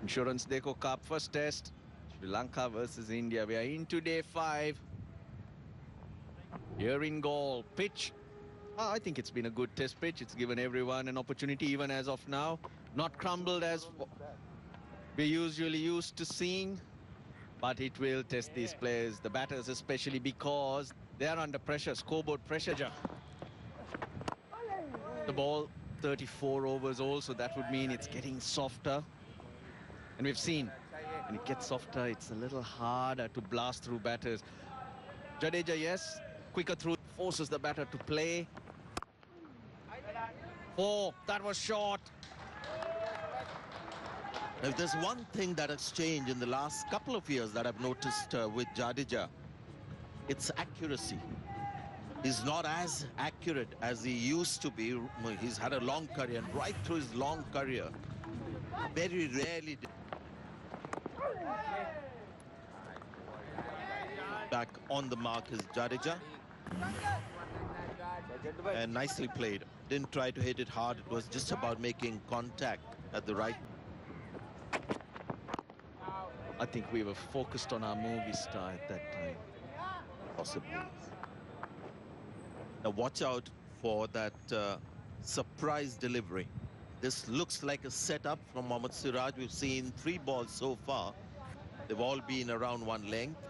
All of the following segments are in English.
Insurance Deco Cup first test, Sri Lanka versus India. We are into day 5. Here in goal, pitch. I think it's been a good test pitch. It's given everyone an opportunity, even as of now. Not crumbled as we're usually used to seeing, but it will test these players, the batters especially, because they are under pressure, scoreboard pressure. The ball, 34 overs also, that would mean it's getting softer. And we've seen, when it gets softer, it's a little harder to blast through batters. Jadeja, yes, quicker through, forces the batter to play. Oh, that was short. If there's one thing that has changed in the last couple of years that I've noticed with Jadeja, it's accuracy. He's not as accurate as he used to be. He's had a long career, and right through his long career, very rarely back on the mark is Jadeja. And nicely played. Didn't try to hit it hard. It was just about making contact at the right. I think we were focused on our movie star at that time. Possibly. Now watch out for that surprise delivery. This looks like a setup from Mohammad Siraj. We've seen 3 balls so far. They've all been around one length.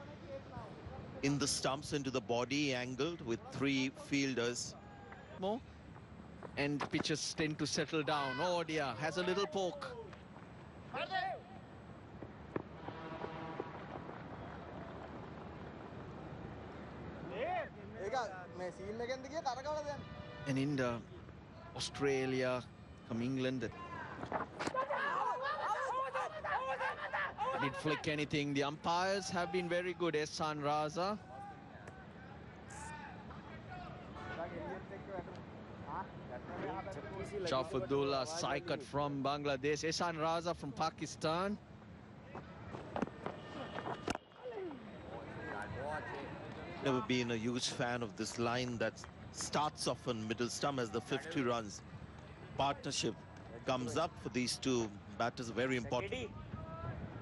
In the stumps, into the body, angled with 3 fielders. More. And pitches tend to settle down. Oh dear, has a little poke. And in Australia, from England, did flick anything. The umpires have been very good. Ehsan Raza. Shafudullah Saikat from Bangladesh. Ehsan Raza from Pakistan. Never been a huge fan of this line that starts off on middle stump as the 50 runs. Partnership comes up for these two batters, very important.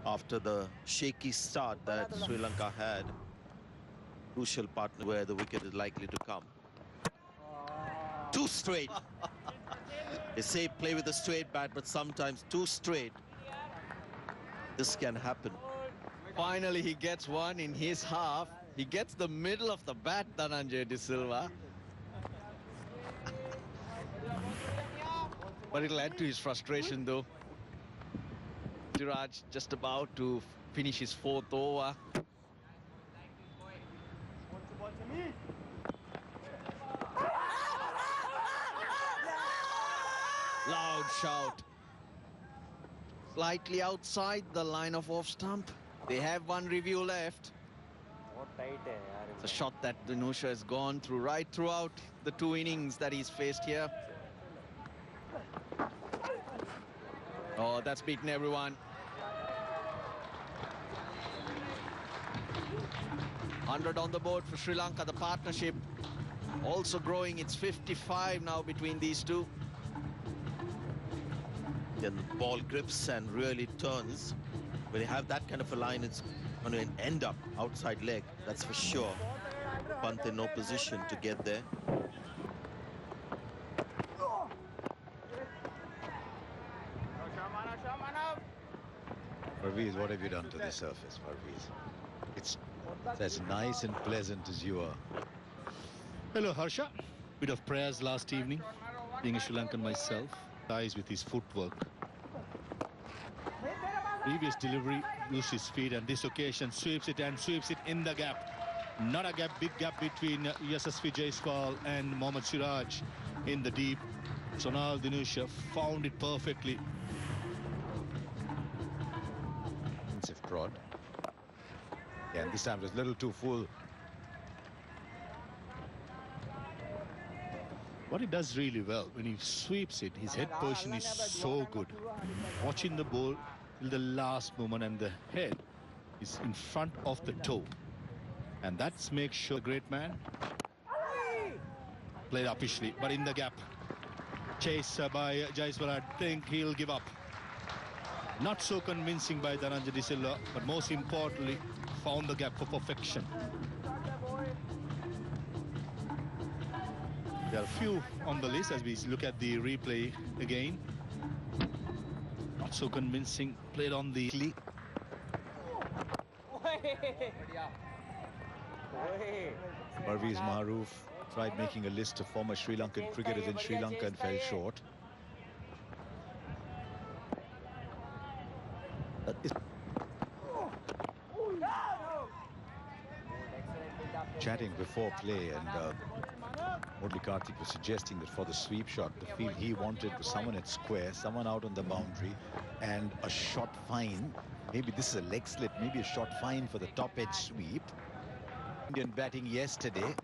After the shaky start that Sri Lanka had, crucial partner where the wicket is likely to come. 2 straight. They say play with a straight bat, but sometimes 2 straight. This can happen. Finally, he gets one in his half. He gets the middle of the bat, Dhananjay De Silva. But it'll add to his frustration, though. Siraj just about to finish his 4th over. Loud shout. Slightly outside the line of off stump. They have 1 review left. It's a shot that Dinusha has gone through right throughout the 2 innings that he's faced here. Oh, that's beaten everyone. 100 on the board for Sri Lanka. The partnership also growing. It's 55 now between these two. Then the ball grips and really turns. When you have that kind of a line, it's going to end up outside leg, that's for sure. Pant in no position to get there. Parviz, what have you done to the surface, Parviz? It's as nice and pleasant as you are. Hello, Harsha. Bit of prayers last evening. Being a Sri Lankan myself, eyes with his footwork. Previous delivery, loses his feet, and this occasion sweeps it and sweeps it in the gap. Not a gap, big gap between Yashasvi Jaiswal and Mohammad Siraj in the deep. Sonal Dinusha found it perfectly. Defensive prod. Yeah, and this time it was a little too full. What he does really well, when he sweeps it, his head position is so good. Watching the ball till the last moment, and the head is in front of the toe. And that makes sure the great man played officially, but in the gap. Chase by Jaiswal, I think he'll give up. Not so convincing by Dhananjay De Silva, but most importantly, found the gap for perfection. There are a few on the list as we look at the replay again. Not so convincing, played on the... Parvez Maroof tried making a list of former Sri Lankan cricketers in Sri Lanka and fell short. Chatting before play, and Murali Karthik was suggesting that for the sweep shot, the field he wanted was someone at square, someone out on the boundary, and a shot fine. Maybe this is a leg slip, maybe a shot fine for the top edge sweep. Indian batting yesterday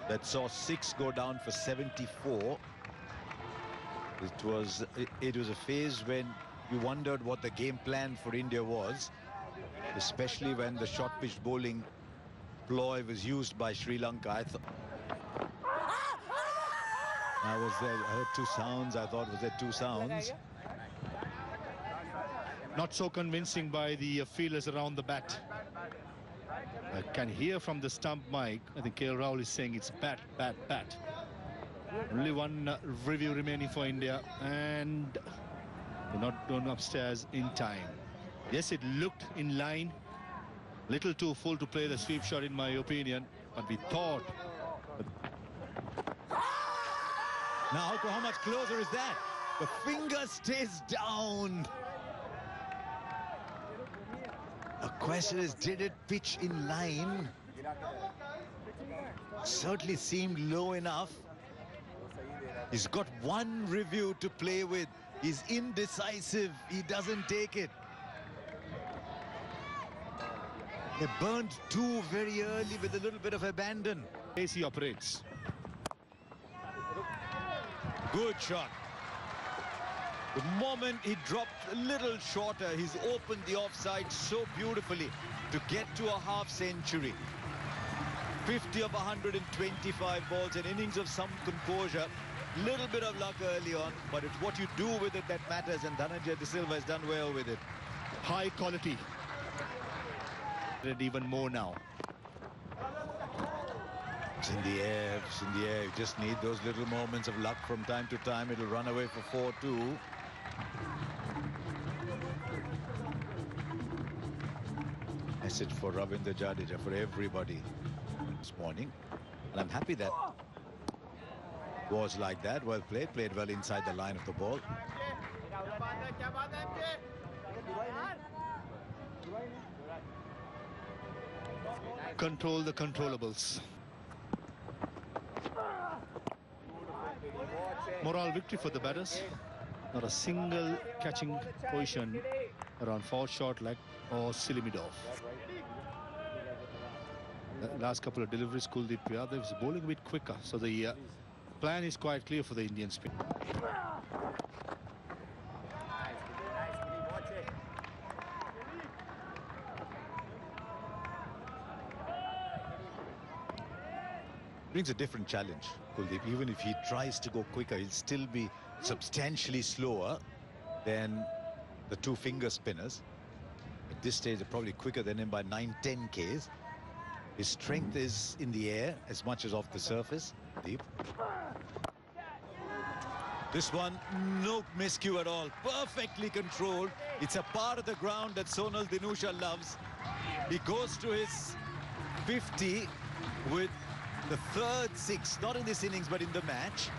that saw 6 go down for 74. It was a phase when you wondered what the game plan for India was, especially when the short pitch bowling ploy was used by Sri Lanka. I heard 2 sounds. I thought, was there 2 sounds? Not so convincing by the fielders around the bat. I can hear from the stump mic, I think KL Rahul is saying it's bat, bat, bat. Only one review remaining for India, and they're not going upstairs in time. Yes, it looked in line. Little too full to play the sweep shot, in my opinion, but we thought... Now, how much closer is that? The finger stays down. The question is, did it pitch in line? Certainly seemed low enough. He's got one review to play with. He's indecisive. He doesn't take it. They burned 2 very early with a little bit of abandon. Pace he operates. Good shot. The moment he dropped a little shorter, he's opened the offside so beautifully to get to a half century. 50 of 125 balls, an innings of some composure. Little bit of luck early on, but it's what you do with it that matters, and Dhananjay De Silva has done well with it. High quality. And even more now. It's in the air, it's in the air. You just need those little moments of luck from time to time. It'll run away for 4-2. Message for Ravindra Jadeja, for everybody this morning. And I'm happy that was like that. Well played, played well inside the line of the ball. Control the controllables. Moral victory for the batters. Not a single catching position around 4 short leg or silly mid off. The last couple of deliveries, Kuldeep Yadav was bowling a bit quicker, so the plan is quite clear for the Indian spin. Brings a different challenge, Kuldeep. Even if he tries to go quicker, he'll still be substantially slower than the 2 finger spinners. At this stage, they're probably quicker than him by 9-10 Ks. His strength is in the air as much as off the surface. Deep. This one, no miscue at all. Perfectly controlled. It's a part of the ground that Sonal Dinusha loves. He goes to his 50 with the 3rd 6, not in this innings, but in the match.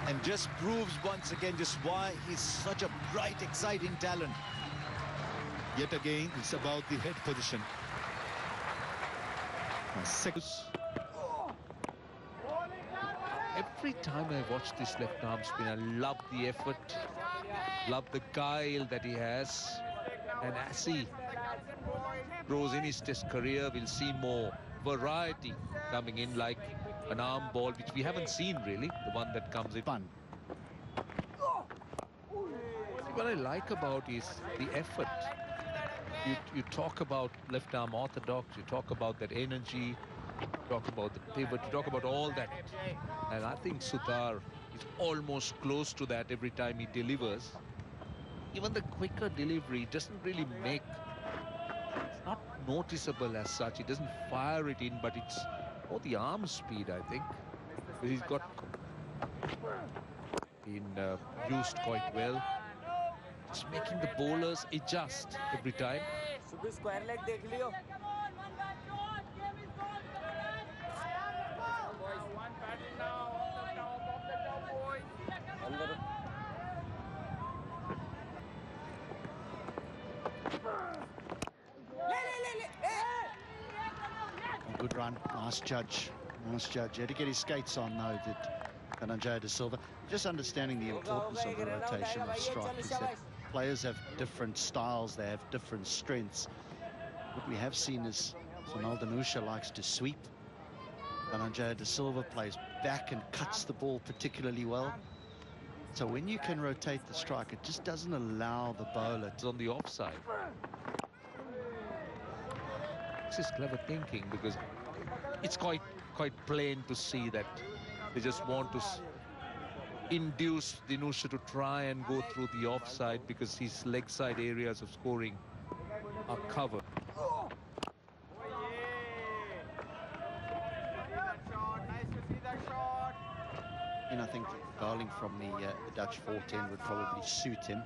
And just proves once again just why he's such a bright, exciting talent. Yet again, it's about the head position. Every time I watch this left arm spin, I love the effort, love the guile that he has. And as he grows in his test career, we'll see more variety coming in, like an arm ball, which we haven't seen really, the one that comes in. Fun. What I like about is the effort. You talk about left arm orthodox, you talk about that energy, you talk about the pivot, you talk about all that. And I think Sutar is almost close to that every time he delivers. even the quicker delivery doesn't really make, it's not noticeable as such. It doesn't fire it in, but it's more the arm speed, I think. He's got been used quite well. It's making the bowlers adjust every time. Square leg देख लियो अंदर Good run, nice judge. Nice judge. Had to get his skates on though, did Dhananjaya De Silva. Just understanding the importance of the rotation of strike is that players have different styles, they have different strengths. What we have seen is Sunal Dhanusha likes to sweep. Dhananjaya De Silva plays back and cuts the ball particularly well. So when you can rotate the strike, it just doesn't allow the bowler It's on the offside. This is clever thinking, because it's quite plain to see that they just want to induce Dhanusha to try and go through the offside, because his leg side areas of scoring are covered. And I think bowling from the Dutch 410 would probably suit him.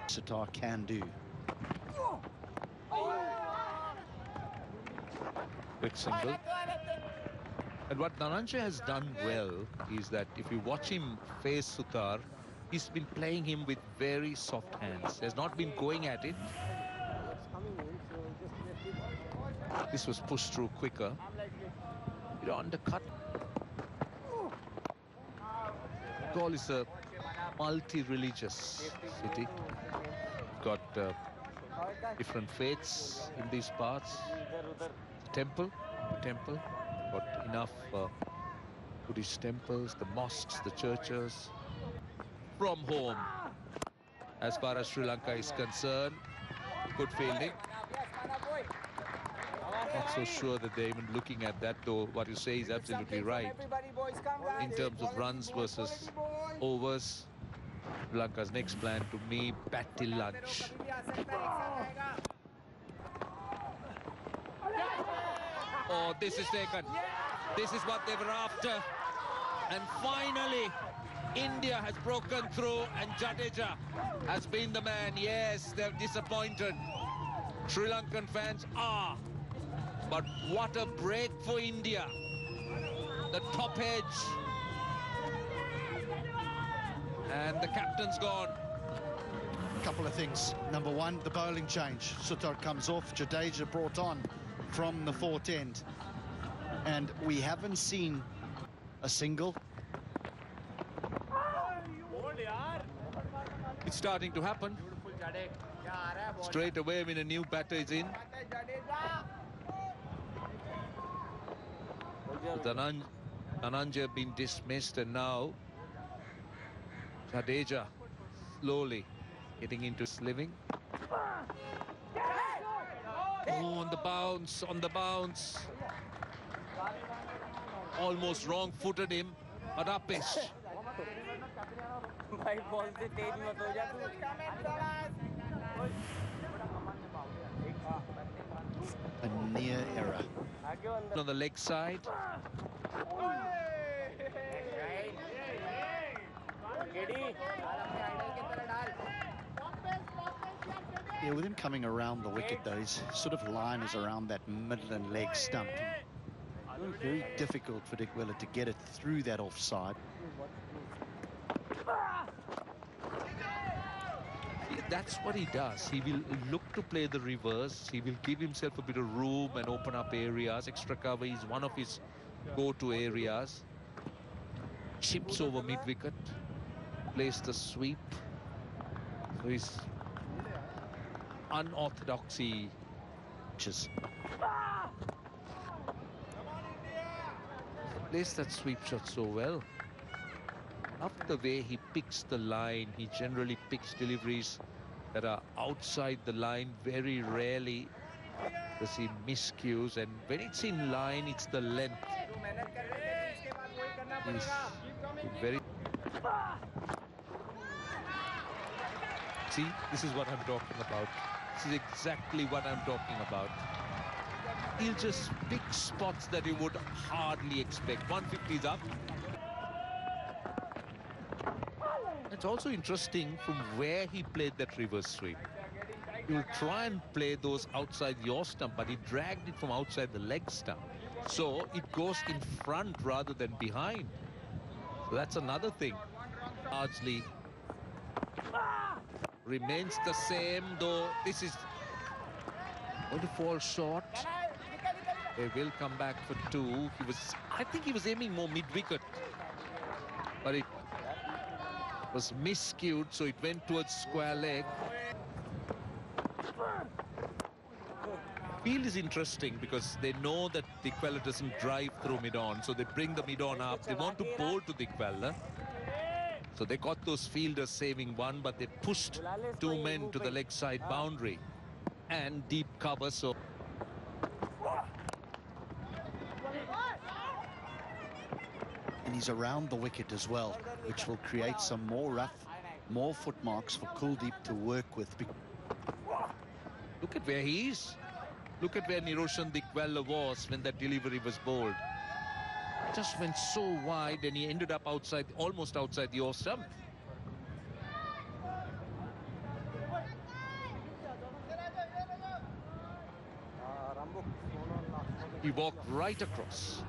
Sitar can do. Quick single. And what Dhananjaya has done well is that if you watch him face Sutar, he's been playing him with very soft hands. Has not been going at it. This was pushed through quicker. You know, undercut. Bengal is a multi-religious city. Got different faiths in these parts. Temple, got enough Buddhist temples, the mosques, the churches. From home, as far as Sri Lanka is concerned, good fielding. Not so sure that they're even looking at that, though what you say is absolutely right. In terms of runs versus overs, Sri Lanka's next plan, to me, bat till lunch. Oh, this is taken. This is what they were after. And finally, India has broken through, and Jadeja has been the man. Yes, they're disappointed. Sri Lankan fans are. But what a break for India. The top edge. And the captain's gone. Couple of things. Number one, the bowling change. Sutar comes off, Jadeja brought on from the 410. And we haven't seen a single. It's starting to happen. Straight away when a new batter is in. Dhananjaya been dismissed, and now Jadeja slowly getting into his living. Oh, on the bounce, on the bounce. Almost wrong-footed him, but up pitch. A near error. On the leg side. Yeah, with him coming around the wicket though, his sort of line is around that middle and leg stump. Very difficult for Dick Willett to get it through that offside. That's what he does. He will look to play the reverse. He will give himself a bit of room and open up areas. Extra cover is one of his go-to areas. Chips over mid-wicket. Plays the sweep. So he's unorthodoxy. Plays that sweep shot so well. Love the way he picks the line. He generally picks deliveries that are outside the line. Very rarely does he miscues, and when it's in line, it's the length. He's very... See, this is what I'm talking about. This is exactly what I'm talking about. He'll just pick spots that you would hardly expect. 150 is up. It's also interesting from where he played that reverse sweep. You'll try and play those outside your stump, but he dragged it from outside the leg stump. So it goes in front rather than behind. So that's another thing. Largely remains the same, though this is going to fall short. They will come back for two. I think he was aiming more mid-wicket, but it was miscued, so it went towards square leg. Field is interesting because they know that Dickwella doesn't drive through mid-on, so they bring the mid-on up. They want to bowl to Dickwella. So they got those fielders saving one, but they pushed two men to the leg side boundary and deep cover. So And he's around the wicket as well, which will create some more rough, more foot marks for Kuldeep to work with. look at where he is. Look at where Niroshan Dickwella was when that delivery was bowled. Just went so wide and he ended up outside, almost outside the off stump. He walked right across.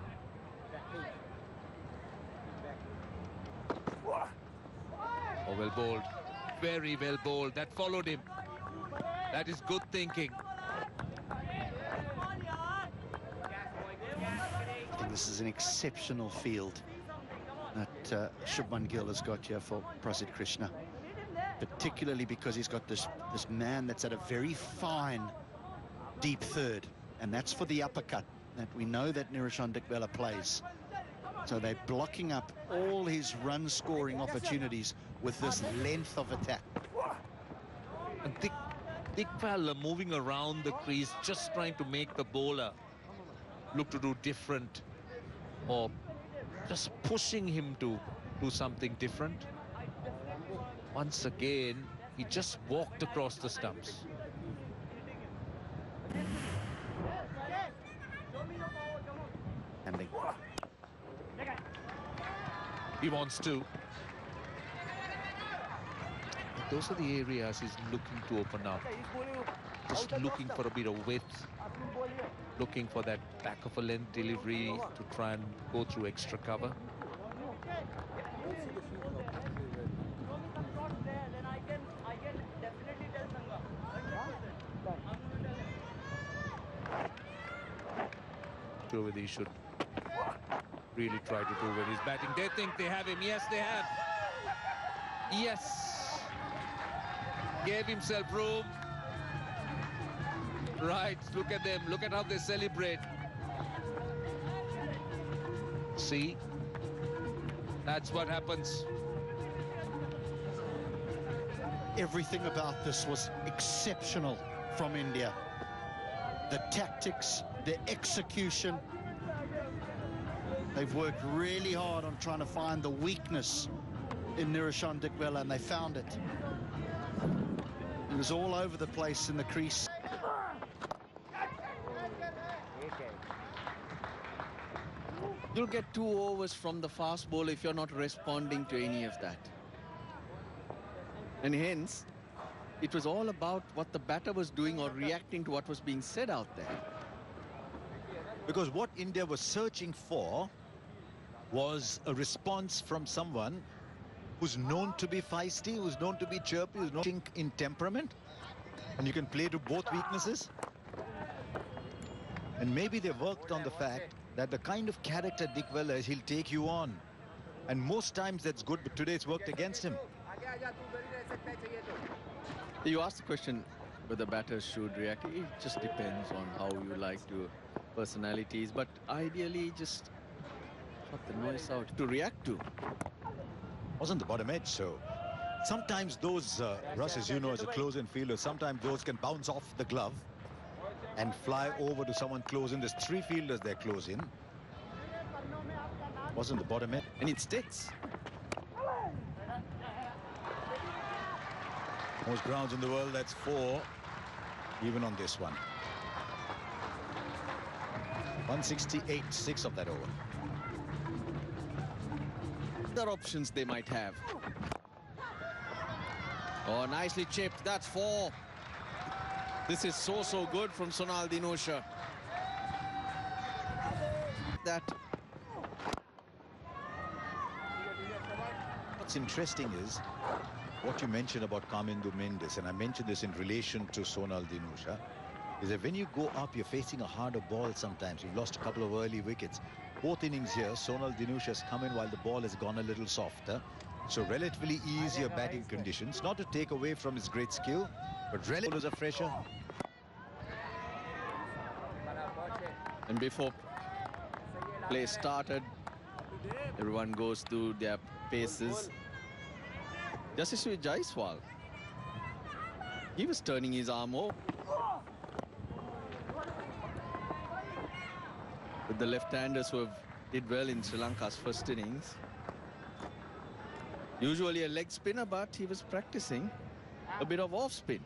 Oh, well bowled. Very well bowled. That followed him. That is good thinking. I think this is an exceptional field that Shubman Gill has got here for Prasidh Krishna, particularly because he's got this man that's at a very fine deep third, and that's for the uppercut that we know that Niroshan Dickwella plays. So they're blocking up all his run scoring opportunities with this length of attack. And Dickwella moving around the crease, just trying to make the bowler look to do different, or just pushing him to do something different. Once again, he just walked across the stumps. And He wants to. But those are the areas he's looking to open up. Just looking for a bit of width. Looking for that back of a length delivery to try and go through extra cover. Sure whether he should really try to do when he's batting. They think they have him. Yes, they have. Yes. Gave himself room. Right, look at them. Look at how they celebrate. See? That's what happens. everything about this was exceptional from India. The tactics, the execution. They've worked really hard on trying to find the weakness in Niroshan Dickwella, and they found it. He was all over the place in the crease. You'll get 2 overs from the fast bowler if you're not responding to any of that. And hence, it was all about what the batter was doing or reacting to what was being said out there. Because what India was searching for was a response from someone who's known to be feisty, who's known to be chirpy, who's known in temperament. And you can play to both weaknesses. And maybe they worked on the fact that the kind of character Dickwella is, he'll take you on. And most times that's good, but today it's worked against him. You asked the question whether batters should react. It just depends on how you like to personalities. But ideally, just shut the noise out to react to. Wasn't the bottom edge, so sometimes those, Russ, as you know, as a close-in fielder, sometimes those can bounce off the glove and fly over to someone close in. There's 3 fielders there close in. Wasn't the bottom edge. And it sticks. Most grounds in the world, that's 4, even on this one. 168, 6 of that over. Other options they might have. Oh, nicely chipped. That's 4. This is so good from Sonal Dinusha. That. What's interesting is what you mentioned about Kamindu Mendes, and I mentioned this in relation to Sonal Dinusha, is that when you go up, you're facing a harder ball sometimes. You've lost a couple of early wickets. Both innings here, Sonal Dinusha has come in while the ball has gone a little softer. So relatively easier batting conditions. Not to take away from his great skill, but relatively a fresher. And before play started, everyone goes through their paces. Yashasvi Jaiswal, he was turning his arm over. With the left-handers who did well in Sri Lanka's first innings. Usually a leg spinner, but he was practicing a bit of off-spin.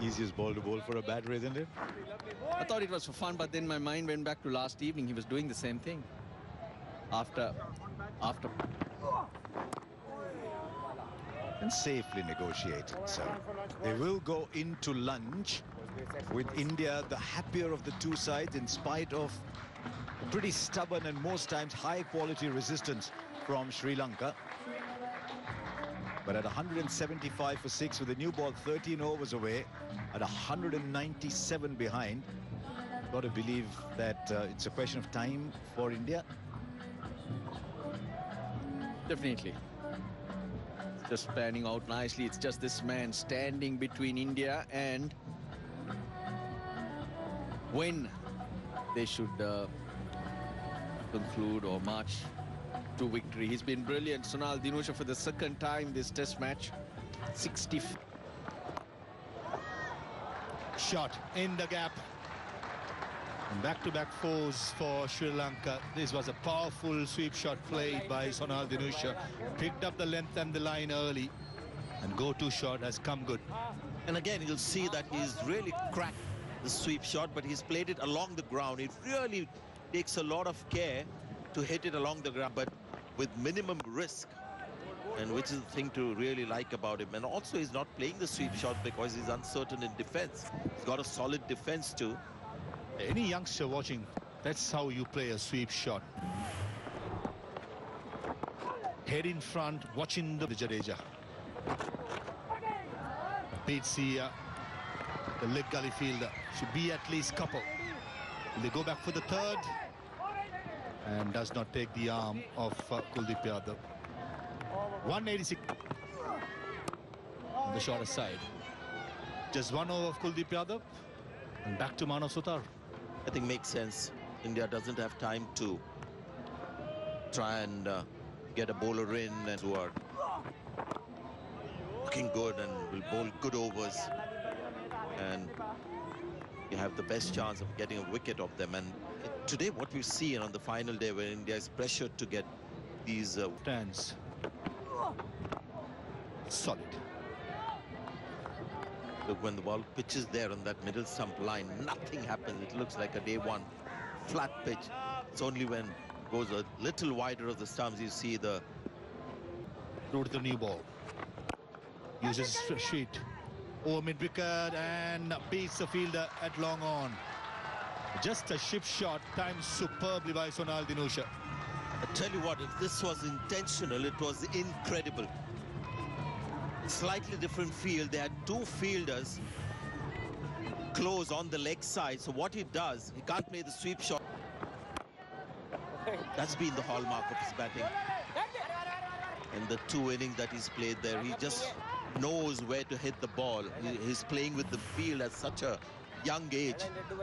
Easiest ball to bowl for a batter, isn't it? I thought it was for fun, but then my mind went back to last evening. He was doing the same thing. After. And safely negotiated. So they will go into lunch with India the happier of the two sides, in spite of pretty stubborn and most times high quality resistance from Sri Lanka. But at 175 for 6 with the new ball 13 overs away, at 197 behind, got to believe that it's a question of time for India. Definitely. It's just panning out nicely. It's just this man standing between India and when they should conclude or march to victory. He's been brilliant. Sonal Dinusha for the second time this test match. 60. Shot in the gap. And back-to-back fours for Sri Lanka. This was a powerful sweep shot played by Sonal Dinusha. Picked up the length and the line early. And go-to shot has come good. And again, you'll see that he's really cracked the sweep shot, but he's played it along the ground. It really takes a lot of care to hit it along the ground, but with minimum risk, and which is the thing to really like about him. And also, he's not playing the sweep shot because he's uncertain in defense. He's got a solid defense too. Any youngster watching, that's how you play a sweep shot. Head in front, watching the Jadeja. Beats the leg gully fielder. Should be at least couple. They go back for the third. And does not take the arm of Kuldeep Yadav. 186 on the shorter side. Just 1 over of Kuldeep Yadav. And back to Manav Sutar. I think makes sense. India doesn't have time to try and get a bowler in and who are looking good and will bowl good overs. And you have the best chance of getting a wicket of them. And today what we've seen on the final day where India is pressured to get these stands. Solid. Look, when the ball pitches there on that middle stump line, nothing happens. It looks like a day one flat pitch. It's only when it goes a little wider of the stumps you see the... Through to the new ball. Uses sheet. Over mid-wicket and beats the fielder at long on. Just a ship shot, timed superbly by Sonal Dinusha. I tell you what, if this was intentional, it was incredible. Slightly different field. They had two fielders close on the leg side. So what he does, he can't play the sweep shot. That's been the hallmark of his batting. In the 2 innings that he's played there, he just knows where to hit the ball. He's playing with the field at such a young age.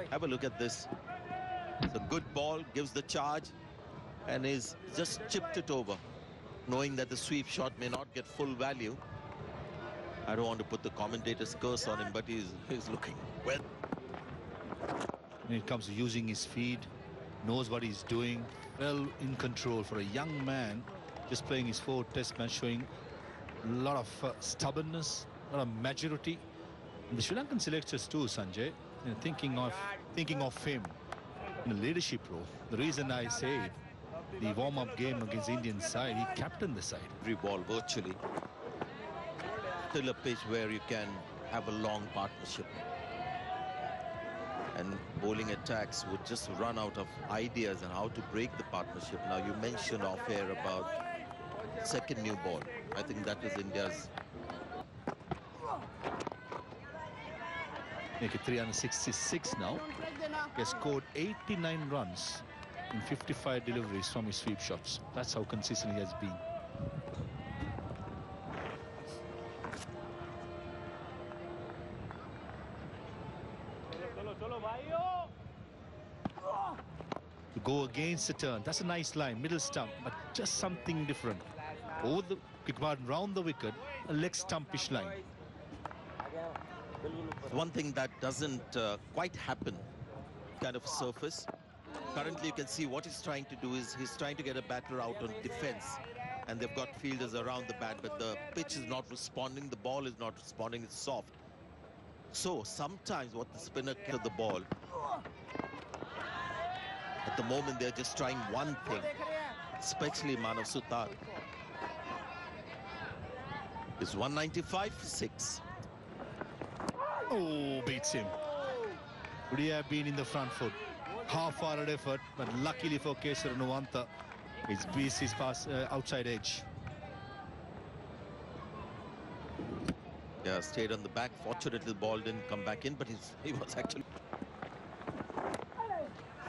Have a look at this. It's a good ball, gives the charge, and he's just chipped it over, knowing that the sweep shot may not get full value. I don't want to put the commentator's curse on him, but he's looking well. When it comes to using his feet, knows what he's doing, well in control for a young man, just playing his 4th test match, showing a lot of stubbornness, a lot of maturity. And the Sri Lankan selectors too, Sanjay, you know, thinking of him in a leadership role. The reason I say it, the warm-up game against the Indian side, he captained the side. Every ball virtually. Still a pitch where you can have a long partnership. And bowling attacks would just run out of ideas on how to break the partnership. Now, you mentioned off air about second new ball. I think that is India's. Make it 366 now. He has scored 89 runs in 55 deliveries from his sweep shots. That's how consistent he has been. To go against the turn, that's a nice line, middle stump, but just something different. Over the wicket, round the wicket, a leg stumpish line. One thing that doesn't quite happen, kind of surface. Currently, you can see what he's trying to do is he's trying to get a batter out on defense. And they've got fielders around the bat, but the pitch is not responding. The ball is not responding. It's soft. So sometimes what the spinner can do the ball. At the moment, they're just trying one thing, especially Manav Sutar. It's 195 for 6. Oh, beats him. Would he have been in the front foot? Half-hearted effort, but luckily for Kesara Nuwanta, it's beats his pass outside edge. Yeah, stayed on the back. Fortunately, the ball didn't come back in, but he was actually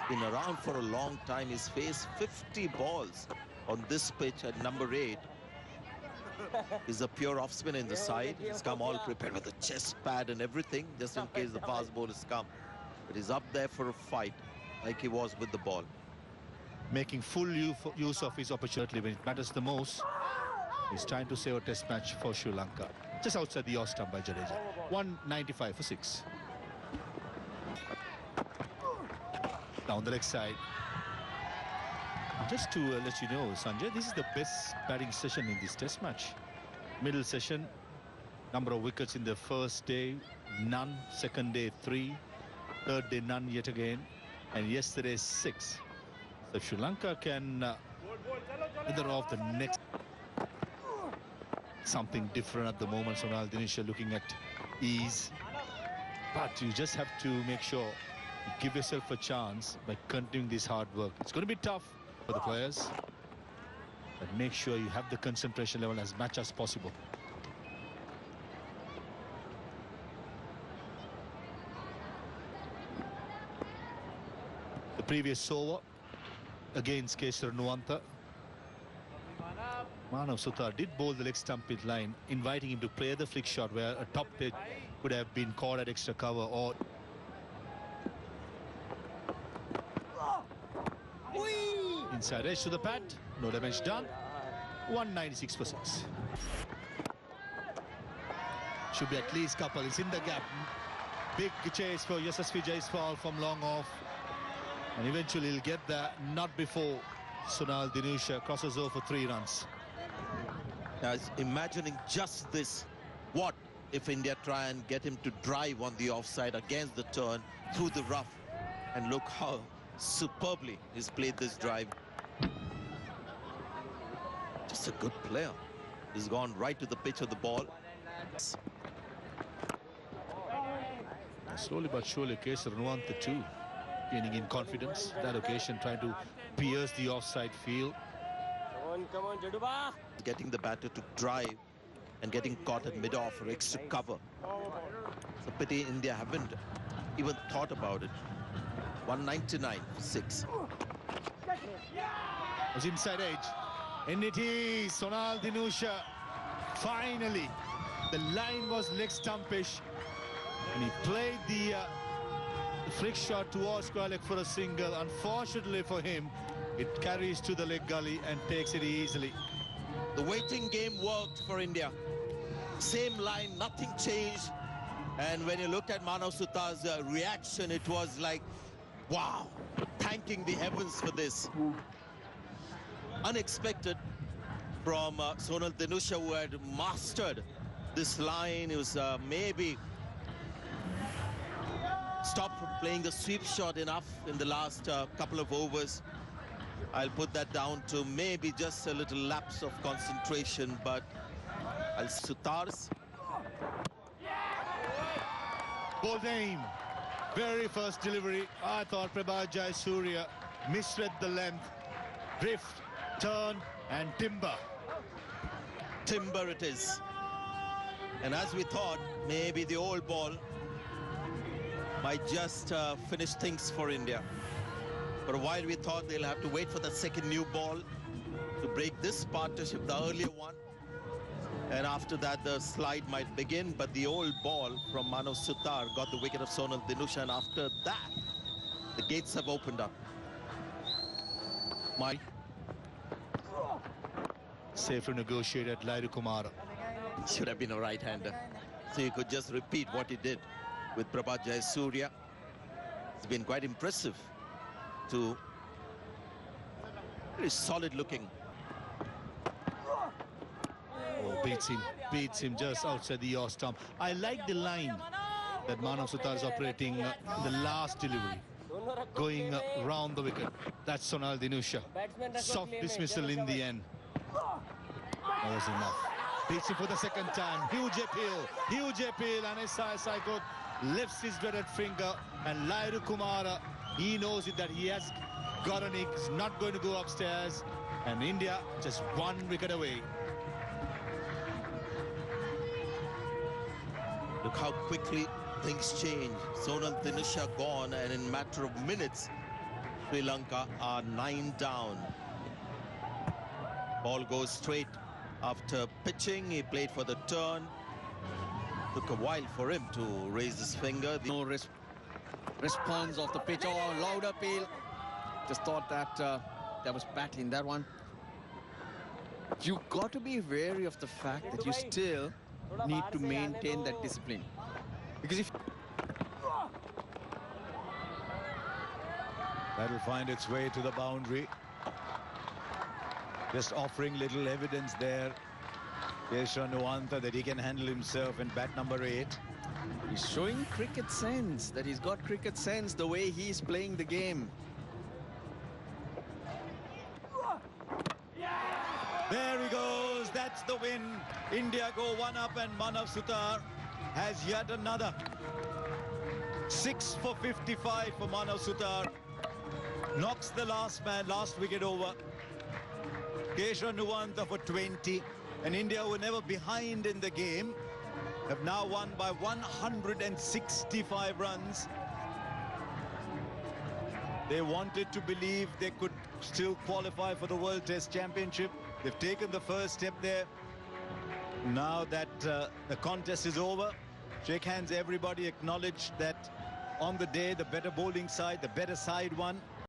been around for a long time. He's faced 50 balls on this pitch at number 8. He's a pure off spinner in the side. He's come all prepared with the chest pad and everything, just in case the fast bowlers come. But he's up there for a fight, like he was with the ball. Making full use of his opportunity when it matters the most. He's trying to save a test match for Sri Lanka. Just outside the off stump by Jadeja. 195 for 6. Down the leg side. Just to let you know, Sanjay, this is the best batting session in this test match. Middle session, number of wickets in the first day, none. Second day, 3. Third day, none yet again. And yesterday, 6. So if Sri Lanka can either off the next. Something different at the moment. Sonal Dinesh looking at ease. But you just have to make sure you give yourself a chance by continuing this hard work. It's going to be tough for the players, but make sure you have the concentration level as much as possible. The previous over against Kesara Nuwanta, Manav Sutar did bowl the leg stump pit line, inviting him to play the flick shot where a top pitch could have been caught at extra cover or inside edge to the pad. No damage done. 196 for 6. Should be at least couple. It's in the gap. Big chase for Yashasvi Jaiswal from long off. And eventually he'll get there. Not before Sonal Dinesh crosses over for 3 runs. Now, imagining just this. What if India try and get him to drive on the offside against the turn through the rough? And look how superbly he's played this drive. Just a good player. He's gone right to the pitch of the ball. Slowly but surely, Kesara Nuwanta too gaining in confidence. That occasion trying to pierce the offside field. Come on, Jaduba. Getting the batter to drive and getting caught at mid-off or extra cover. It's a pity India haven't even thought about it. 199 for 6. Was inside edge. And it is Sonal Dinesh. Finally, the line was leg stumpish. And he played the flick shot towards square leg for a single. Unfortunately for him, it carries to the leg gully and takes it easily. The waiting game worked for India. Same line, nothing changed. And when you looked at Manav Sutar's reaction, it was like, wow, thanking the heavens for this. Unexpected, from Sonal Dhinusha, who had mastered this line. He was maybe stopped from playing the sweep shot enough in the last couple of overs. I'll put that down to maybe just a little lapse of concentration, but Sutar's. Bold aim. Very first delivery. I thought Prabhat Jayasuriya misread the length. Drift, turn, and timber. Timber it is. And as we thought, maybe the old ball might just finish things for India. For a while we thought they'll have to wait for the second new ball to break this partnership, the earlier one. And after that, the slide might begin. But the old ball from Manav Sutar got the wicket of Sonal Dhinusha. And after that, the gates have opened up. Safe to negotiate at Lairu Kumara. Should have been a right-hander. So you could just repeat what he did with Prabhat Jayasuriya. It's been quite impressive. To very solid looking. Oh, beats him just outside the yaw stump. I like the line that Manav Sutar is operating the last delivery, going round the wicket. That's Sonal Dhinusha. Soft dismissal in the end. That was enough. Beats him for the second time. Huge appeal, and SI Court lifts his dreaded finger, and Lairu Kumara, he knows it that he has got an he's not going to go upstairs, and India just one wicket away. Look how quickly things change. Sonal Dhinusha gone, and in a matter of minutes, Sri Lanka are 9 down. Ball goes straight after pitching. He played for the turn. Took a while for him to raise his finger. No response of the pitch. Oh, loud appeal. Just thought that that was battling that one. You've got to be wary of the fact that you still need to maintain that discipline. Because if That'll find its way to the boundary. Just offering little evidence there. Keshav Nuwantha that he can handle himself in bat number 8. he's showing cricket sense, that he's got cricket sense the way he's playing the game. There he goes. That's the win. India go 1 up, and Manav Sutar has yet another. 6 for 55 for Manav Sutar. Knocks the last wicket over. Keshav Nuwantha for 20. And India, who were never behind in the game, have now won by 165 runs. They wanted to believe they could still qualify for the World Test Championship. They've taken the first step there. Now that the contest is over, shake hands, everybody. Acknowledge that on the day, the better bowling side, the better side won.